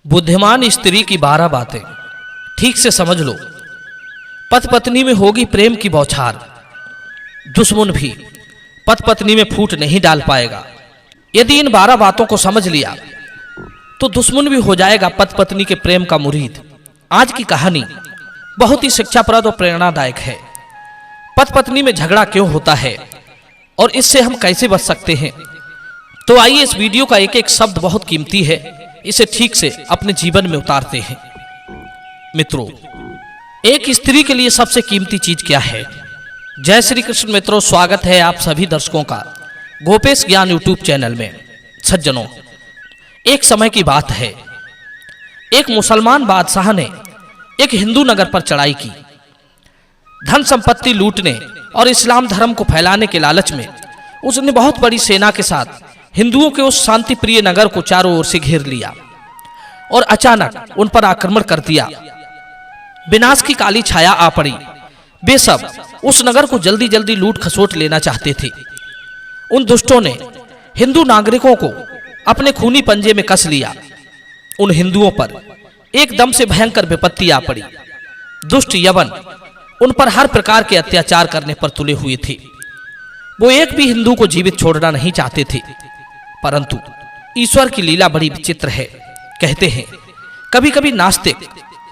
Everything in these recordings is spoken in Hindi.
बुद्धिमान स्त्री की 12 बातें ठीक से समझ लो। पति पत्नी में होगी प्रेम की बौछार, दुश्मन भी पति पत्नी में फूट नहीं डाल पाएगा। यदि इन 12 बातों को समझ लिया तो दुश्मन भी हो जाएगा पति पत्नी के प्रेम का मुरीद। आज की कहानी बहुत ही शिक्षाप्रद और प्रेरणादायक है। पति पत्नी में झगड़ा क्यों होता है और इससे हम कैसे बच सकते हैं, तो आइए इस वीडियो का एक एक शब्द बहुत कीमती है, इसे ठीक से अपने जीवन में उतारते हैं। मित्रों, एक स्त्री के लिए सबसे कीमती चीज क्या है? जय श्री कृष्ण मित्रों, स्वागत है आप सभी दर्शकों का गोपेश ज्ञान यूट्यूब चैनल में। सज्जनों, एक समय की बात है, एक मुसलमान बादशाह ने एक हिंदू नगर पर चढ़ाई की। धन संपत्ति लूटने और इस्लाम धर्म को फैलाने के लालच में उसने बहुत बड़ी सेना के साथ हिंदुओं के उस शांति प्रिय नगर को चारों ओर से घेर लिया और अचानक उन पर आक्रमण कर दिया। विनाश की काली छाया आ पड़ी। वे सब उस नगर को जल्दी जल्दी लूट खसोट लेना चाहते थे। उन दुष्टों ने हिंदू नागरिकों को अपने खूनी पंजे में कस लिया। उन हिंदुओं पर एकदम से भयंकर विपत्ति आ पड़ी। दुष्ट यवन उन पर हर प्रकार के अत्याचार करने पर तुले हुए थे। वो एक भी हिंदू को जीवित छोड़ना नहीं चाहते थे। परंतु ईश्वर की लीला बड़ी विचित्र है। कहते हैं कभी कभी नास्तिक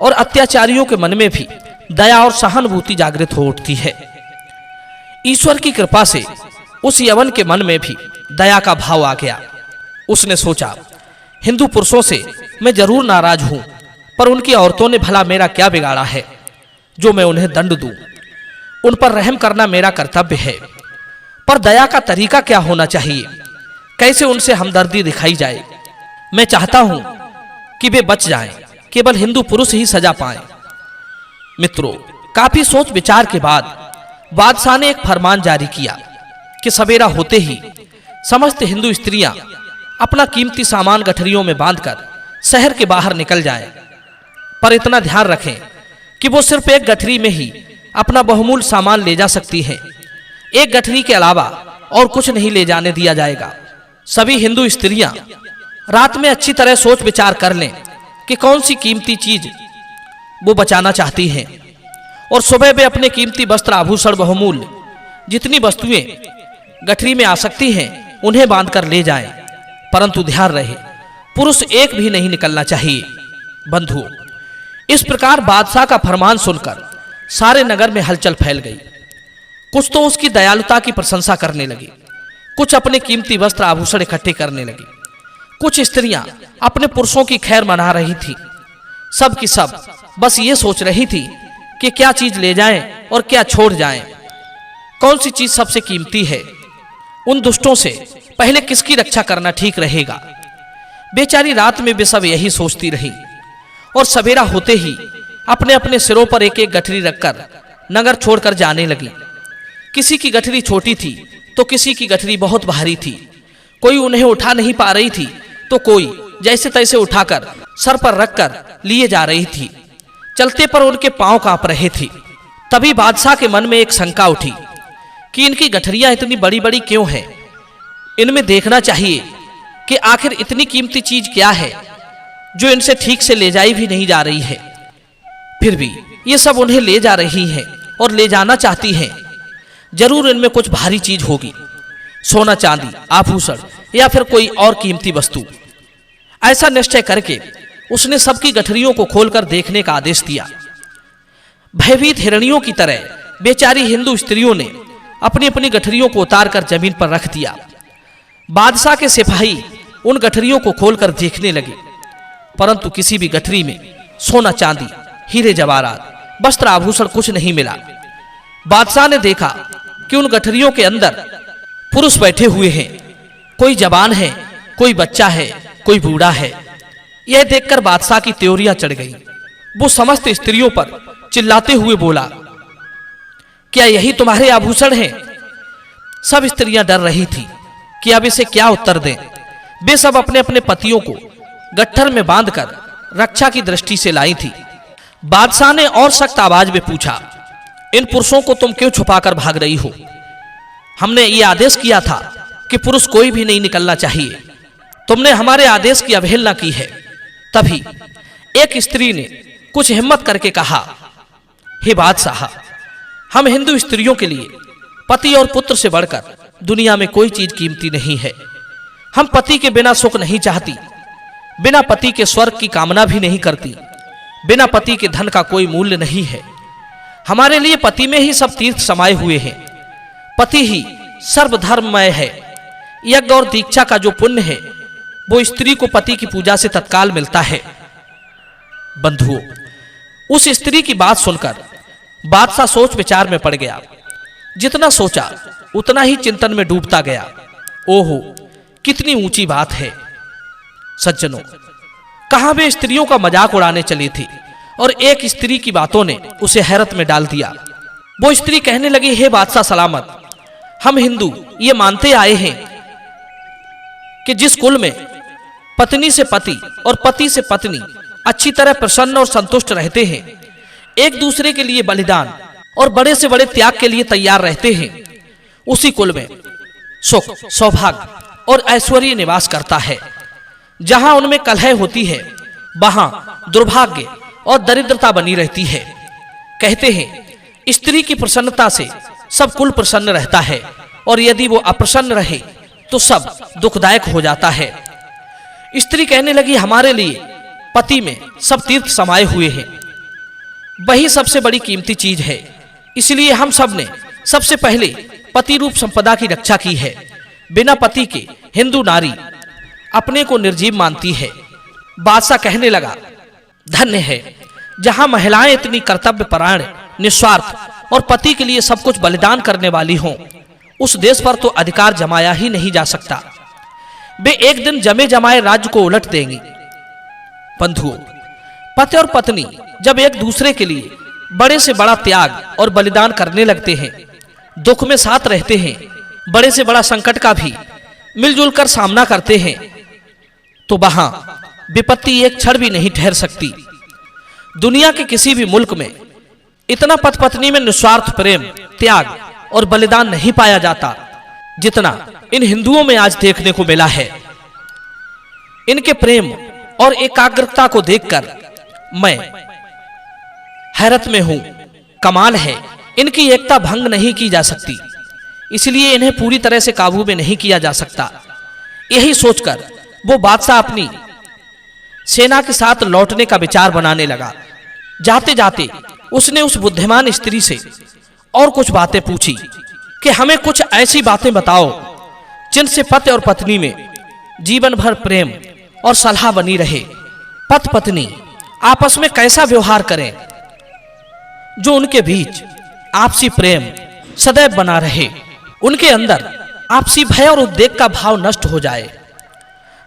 और अत्याचारियों के मन में भी दया और सहानुभूति जागृत हो उठती है। ईश्वर की कृपा से उस यवन के मन में भी दया का भाव आ गया। उसने सोचा, हिंदू पुरुषों से मैं जरूर नाराज हूं, पर उनकी औरतों ने भला मेरा क्या बिगाड़ा है जो मैं उन्हें दंड दूं? उन पर रहम करना मेरा कर्तव्य है, पर दया का तरीका क्या होना चाहिए? कैसे उनसे हमदर्दी दिखाई जाए? मैं चाहता हूं कि वे बच जाएं, केवल हिंदू पुरुष ही सजा पाएं। मित्रों, काफी सोच विचार के बाद बादशाह ने एक फरमान जारी किया कि सवेरा होते ही समस्त हिंदू स्त्रियां अपना कीमती सामान गठरियों में बांधकर शहर के बाहर निकल जाएं, पर इतना ध्यान रखें कि वो सिर्फ एक गठरी में ही अपना बहुमूल्य सामान ले जा सकती हैं। एक गठरी के अलावा और कुछ नहीं ले जाने दिया जाएगा। सभी हिंदू स्त्रियां रात में अच्छी तरह सोच विचार कर लें कि कौन सी कीमती चीज वो बचाना चाहती हैं, और सुबह वे अपने कीमती वस्त्र आभूषण बहुमूल्य जितनी वस्तुएं गठरी में आ सकती हैं उन्हें बांधकर ले जाएं। परंतु ध्यान रहे, पुरुष एक भी नहीं निकलना चाहिए। बंधुओं, इस प्रकार बादशाह का फरमान सुनकर सारे नगर में हलचल फैल गई। कुछ तो उसकी दयालुता की प्रशंसा करने लगे, कुछ अपने कीमती वस्त्र आभूषण इकट्ठे करने लगे। कुछ स्त्रियां अपने पुरुषों की खैर मना रही थी। सब की सब बस ये सोच रही थी कि क्या चीज ले जाएं और क्या छोड़ जाएं, कौन सी चीज सबसे कीमती है। उन दुष्टों से पहले किसकी रक्षा करना ठीक रहेगा? बेचारी रात में वे सब यही सोचती रही, और सवेरा होते ही अपने अपने सिरों पर एक एक गठरी रखकर नगर छोड़कर जाने लगी। किसी की गठरी छोटी थी तो किसी की गठरी बहुत भारी थी। कोई उन्हें उठा नहीं पा रही थी तो कोई जैसे तैसे उठाकर सर पर रखकर लिए जा रही थी। चलते पर उनके पांव कांप रहे थे। तभी बादशाह के मन में एक शंका उठी कि इनकी गठरियां इतनी बड़ी बड़ी क्यों हैं? इनमें देखना चाहिए कि आखिर इतनी कीमती चीज क्या है जो इनसे ठीक से ले जाई भी नहीं जा रही है। फिर भी ये सब उन्हें ले जा रही हैं और ले जाना चाहती हैं। जरूर इनमें कुछ भारी चीज होगी, सोना चांदी, आभूषण या फिर कोई और कीमती वस्तु। ऐसा निश्चय करके उसने सबकी गठरियों को खोलकर देखने का आदेश दिया। भयभीत हिरणियों की तरह बेचारी हिंदू स्त्रियों ने अपनी अपनी गठरियों को उतारकर जमीन पर रख दिया। बादशाह के सिपाही उन गठरियों को खोलकर देखने लगे, परंतु किसी भी गठरी में सोना चांदी, हीरे जवाहरात, वस्त्र आभूषण कुछ नहीं मिला। बादशाह ने देखा कि उन गठरियों के अंदर पुरुष बैठे हुए हैं। कोई जवान है, कोई बच्चा है, कोई बूढ़ा है। यह देखकर बादशाह की त्योरियां चढ़ गई। वो समस्त स्त्रियों पर चिल्लाते हुए बोला, क्या यही तुम्हारे आभूषण हैं? सब स्त्रियां डर रही थी कि अब इसे क्या उत्तर दें। वे सब अपने अपने पतियों को गट्ठर में बांधकर रक्षा की दृष्टि से लाई थी। बादशाह ने और सख्त आवाज में पूछा, इन पुरुषों को तुम क्यों छुपाकर भाग रही हो? हमने ये आदेश किया था कि पुरुष कोई भी नहीं निकलना चाहिए। तुमने हमारे आदेश की अवहेलना की है। तभी एक स्त्री ने कुछ हिम्मत करके कहा, हे बादशाह, हम हिंदू स्त्रियों के लिए पति और पुत्र से बढ़कर दुनिया में कोई चीज कीमती नहीं है। हम पति के बिना सुख नहीं चाहती, बिना पति के स्वर्ग की कामना भी नहीं करती, बिना पति के धन का कोई मूल्य नहीं है। हमारे लिए पति में ही सब तीर्थ समाये हुए हैं। पति ही सर्वधर्ममय है। यज्ञ और दीक्षा का जो पुण्य है वो स्त्री को पति की पूजा से तत्काल मिलता है। बंधुओं, उस स्त्री की बात सुनकर बादशाह सोच विचार में पड़ गया। जितना सोचा उतना ही चिंतन में डूबता गया। ओहो, कितनी ऊंची बात है। सज्जनों, कहां वे स्त्रियों का मजाक उड़ाने चली थी और एक स्त्री की बातों ने उसे हैरत में डाल दिया। वो स्त्री कहने लगी, हे बादशाह सलामत, हम हिंदू ये मानते आए हैं कि जिस कुल में पत्नी से पति और पति से पत्नी अच्छी तरह प्रसन्न और संतुष्ट रहते हैं, एक दूसरे के लिए बलिदान और बड़े से बड़े त्याग के लिए तैयार रहते हैं, उसी कुल में सुख, सौभाग्य और ऐश्वर्य निवास करता है। जहां उनमें कलह होती है वहां दुर्भाग्य और दरिद्रता बनी रहती है। कहते हैं स्त्री की प्रसन्नता से सब कुल प्रसन्न रहता है और यदि वो अप्रसन्न रहे तो सब दुखदायक हो जाता है। स्त्री कहने लगी, हमारे लिए पति में सब तीर्थ समाये हुए हैं, वही सबसे बड़ी कीमती चीज है। इसलिए हम सब ने सबसे पहले पति रूप संपदा की रक्षा की है। बिना पति के हिंदू नारी अपने को निर्जीव मानती है। बादशाह कहने लगा, धन्य है जहां महिलाएं इतनी कर्तव्यपरायण, निस्वार्थ और पति के लिए सब कुछ बलिदान करने वाली हों। उस देश पर तो अधिकार जमाया ही नहीं जा सकता। वे एक दिन जमे जमाए राज्य को उलट देंगी। बंधुओं, पति और पत्नी जब एक दूसरे के लिए बड़े से बड़ा त्याग और बलिदान करने लगते हैं, दुख में साथ रहते हैं, बड़े से बड़ा संकट का भी मिलजुल कर सामना करते हैं, तो वहां विपत्ति एक क्षण भी नहीं ठहर सकती। दुनिया के किसी भी मुल्क में इतना पति पत्नी में निस्वार्थ प्रेम, त्याग और बलिदान नहीं पाया जाता जितना इन हिंदुओं में आज देखने को मिला है। इनके प्रेम और एकाग्रता को देखकर मैं हैरत में हूं। कमाल है, इनकी एकता भंग नहीं की जा सकती, इसलिए इन्हें पूरी तरह से काबू में नहीं किया जा सकता। यही सोचकर वो बादशाह अपनी सेना के साथ लौटने का विचार बनाने लगा। जाते जाते उसने उस बुद्धिमान स्त्री से और कुछ बातें पूछी कि हमें कुछ ऐसी बातें बताओ जिनसे पति और पत्नी में जीवन भर प्रेम और सलाह बनी रहे। पति पत्नी आपस में कैसा व्यवहार करें जो उनके बीच आपसी प्रेम सदैव बना रहे, उनके अंदर आपसी भय और उद्वेग का भाव नष्ट हो जाए,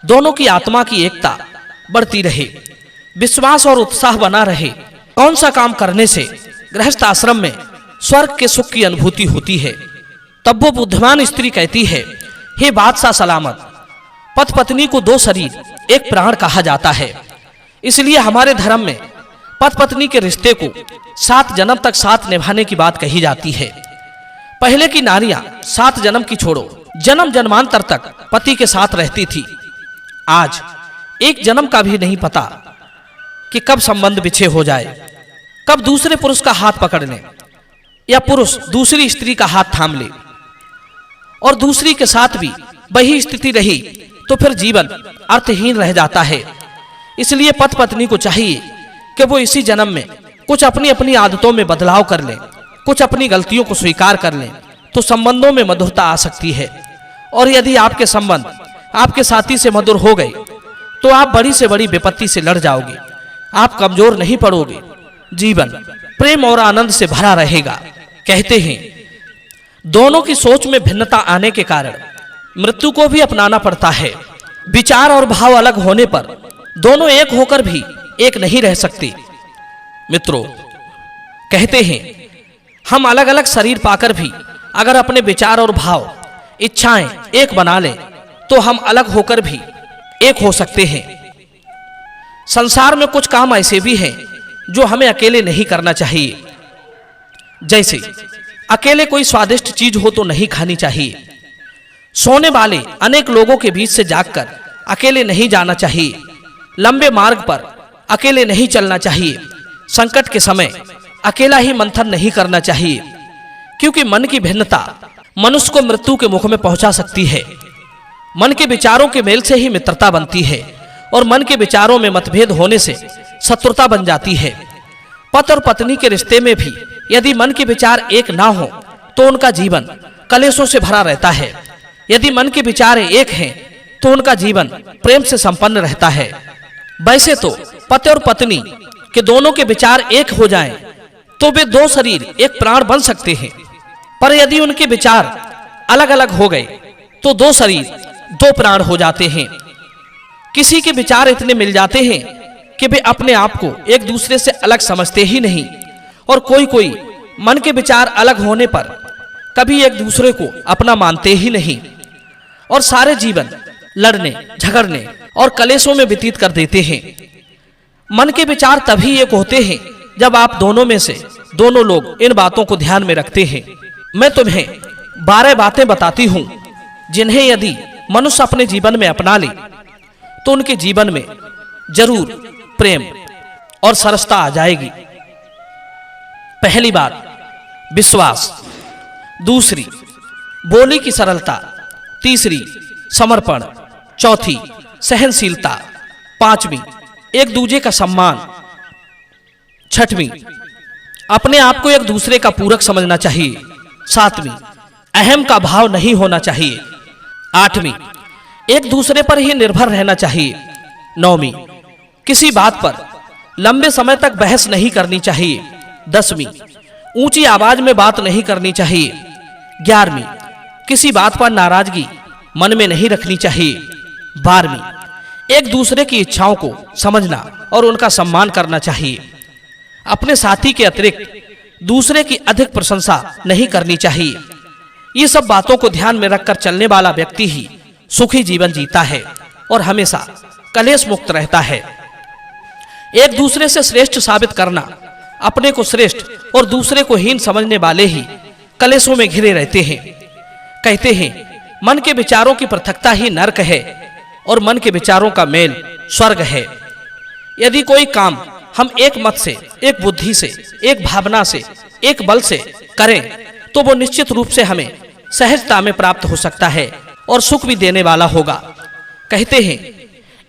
दोनों की आत्मा की एकता बढ़ती रहे, विश्वास और उत्साह बना रहे। कौन सा काम करने से गृहस्थ आश्रम में स्वर्ग के सुख की अनुभूति होती है। तब वो बुद्धिमान स्त्री कहती है, हे बादशाह सलामत, पति पत्नी को दो शरीर एक प्राण कहा जाता है, इसलिए हमारे धर्म में पति पत्नी के रिश्ते को 7 जन्म तक साथ निभाने की बात कही जाती है। पहले की नारियां 7 जन्म की छोड़ो, जन्म जन्मांतर तक पति के साथ रहती थी। आज एक जन्म का भी नहीं पता कि कब संबंध बिछे हो जाए, कब दूसरे पुरुष का हाथ पकड़ ले या पुरुष दूसरी स्त्री का हाथ थाम ले और दूसरी के साथ भी वही स्थिति रही तो फिर जीवन अर्थहीन रह जाता है। इसलिए पति पत्नी को चाहिए कि वो इसी जन्म में कुछ अपनी अपनी आदतों में बदलाव कर लें, कुछ अपनी गलतियों को स्वीकार कर लें, तो संबंधों में मधुरता आ सकती है। और यदि आपके संबंध आपके साथी से मधुर हो गए तो आप बड़ी से बड़ी विपत्ति से लड़ जाओगे, आप कमजोर नहीं पड़ोगे, जीवन प्रेम और आनंद से भरा रहेगा। कहते हैं दोनों की सोच में भिन्नता आने के कारण मृत्यु को भी अपनाना पड़ता है। विचार और भाव अलग होने पर दोनों एक होकर भी एक नहीं रह सकते। मित्रों, कहते हैं हम अलग अलग शरीर पाकर भी अगर अपने विचार और भाव, इच्छाएं एक बना लें तो हम अलग होकर भी एक हो सकते हैं। संसार में कुछ काम ऐसे भी हैं जो हमें अकेले नहीं करना चाहिए। जैसे अकेले कोई स्वादिष्ट चीज हो तो नहीं खानी चाहिए, सोने वाले अनेक लोगों के बीच से जागकर अकेले नहीं जाना चाहिए, लंबे मार्ग पर अकेले नहीं चलना चाहिए। संकट के समय अकेला ही मंथन नहीं करना चाहिए, क्योंकि मन की भिन्नता मनुष्य को मृत्यु के मुख में पहुंचा सकती है। मन के विचारों के मेल से ही मित्रता बनती है और मन के विचारों में मतभेद होने से शत्रुता बन जाती है। पति और पत्नी के रिश्ते में भी यदि मन के विचार एक ना हो तो उनका जीवन कलेशों से भरा रहता है। यदि मन के विचार एक हैं तो उनका जीवन प्रेम से संपन्न रहता है। वैसे तो पति और पत्नी के दोनों के विचार एक हो जाएं तो वे दो शरीर एक प्राण बन सकते हैं, पर यदि उनके विचार अलग अलग हो गए तो दो शरीर दो प्राण हो जाते हैं। किसी के विचार इतने मिल जाते हैं कि वे अपने आप को एक दूसरे से अलग समझते ही नहीं, और कोई मन के विचार अलग होने पर कभी एक दूसरे को अपना मानते ही नहीं और सारे जीवन लड़ने झगड़ने और कलेशों में व्यतीत कर देते हैं। मन के विचार तभी एक होते हैं जब आप दोनों में से दोनों लोग इन बातों को ध्यान में रखते हैं। मैं तुम्हें 12 बातें बताती हूं जिन्हें यदि मनुष्य अपने जीवन में अपना ले तो उनके जीवन में जरूर प्रेम और सरसता आ जाएगी। पहली बात विश्वास, दूसरी बोली की सरलता, तीसरी समर्पण, चौथी सहनशीलता, पांचवी एक दूसरे का सम्मान, छठवीं अपने आप को एक दूसरे का पूरक समझना चाहिए, सातवीं अहम का भाव नहीं होना चाहिए, आठवीं एक दूसरे पर ही निर्भर रहना चाहिए, नौवीं किसी बात पर लंबे समय तक बहस नहीं करनी चाहिए, 10वीं ऊंची आवाज में बात नहीं करनी चाहिए, 11वीं किसी बात पर नाराजगी मन में नहीं रखनी चाहिए, 12वीं एक दूसरे की इच्छाओं को समझना और उनका सम्मान करना चाहिए, अपने साथी के अतिरिक्त दूसरे की अधिक प्रशंसा नहीं करनी चाहिए। ये सब बातों को ध्यान में रखकर चलने वाला व्यक्ति ही सुखी जीवन जीता है और हमेशा कलेश मुक्त रहता है। एक दूसरे से श्रेष्ठ साबित करना, अपने को श्रेष्ठ और दूसरे को हीन समझने वाले ही कलेशों में घिरे रहते हैं। कहते हैं मन के विचारों की पृथकता ही नरक है और मन के विचारों का मेल स्वर्ग है। यदि कोई काम हम एक मत से, एक बुद्धि से, एक भावना से, एक बल से करें तो वो निश्चित रूप से हमें सहजता में प्राप्त हो सकता है और सुख भी देने वाला होगा। कहते हैं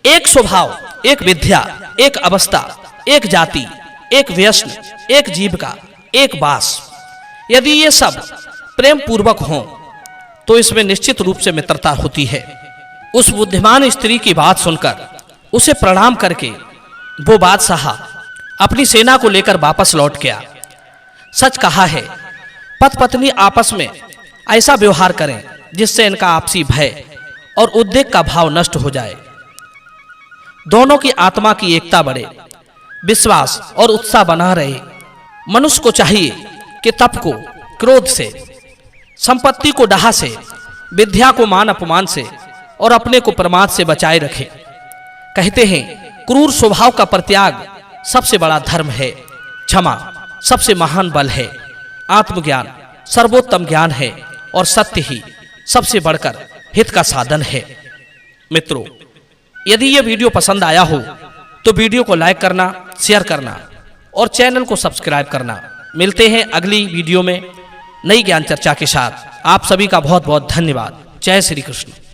एक स्वभाव, एक विद्या, एक अवस्था, एक जाति, एक व्यसन, एक जीविका, एक वास। यदि ये सब प्रेम पूर्वक हों तो इसमें निश्चित रूप से मित्रता होती है। उस बुद्धिमान स्त्री की बात सुनकर उसे प्रणाम करके वो बादशाह अपनी सेना को लेकर वापस लौट गया। सच कहा है, पति पत्नी आपस में ऐसा व्यवहार करें जिससे इनका आपसी भय और उद्वेग का भाव नष्ट हो जाए, दोनों की आत्मा की एकता बढ़े, विश्वास और उत्साह बना रहे। मनुष्य को चाहिए कि तप को क्रोध से, संपत्ति को डाह से, विद्या को मान अपमान से और अपने को प्रमाद से बचाए रखे। कहते हैं क्रूर स्वभाव का परित्याग सबसे बड़ा धर्म है, क्षमा सबसे महान बल है, आत्मज्ञान सर्वोत्तम ज्ञान है और सत्य ही सबसे बढ़कर हित का साधन है। मित्रों, यदि यह वीडियो पसंद आया हो तो वीडियो को लाइक करना, शेयर करना और चैनल को सब्सक्राइब करना। मिलते हैं अगली वीडियो में नई ज्ञान चर्चा के साथ। आप सभी का बहुत बहुत धन्यवाद। जय श्री कृष्ण।